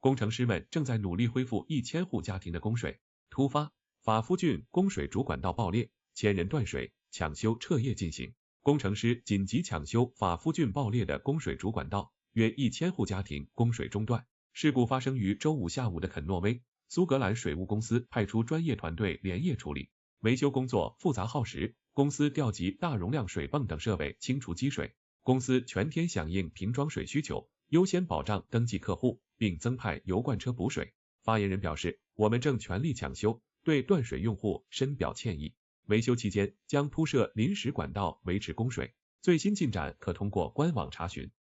工程师们正在努力恢复1000户家庭的供水。突发，法夫郡供水主管道爆裂，1000人断水，抢修彻夜进行。工程师紧急抢修法夫郡爆裂的供水主管道，约1000户家庭供水中断。事故发生于周五下午的肯诺威，苏格兰水务公司派出专业团队连夜处理。维修工作复杂耗时，公司调集大容量水泵等设备清除积水。公司全天响应瓶装水需求，优先保障登记客户，并增派油罐车补水。发言人表示，我们正全力抢修，对断水用户深表歉意。维修期间将铺设临时管道维持供水，最新进展可通过官网查询。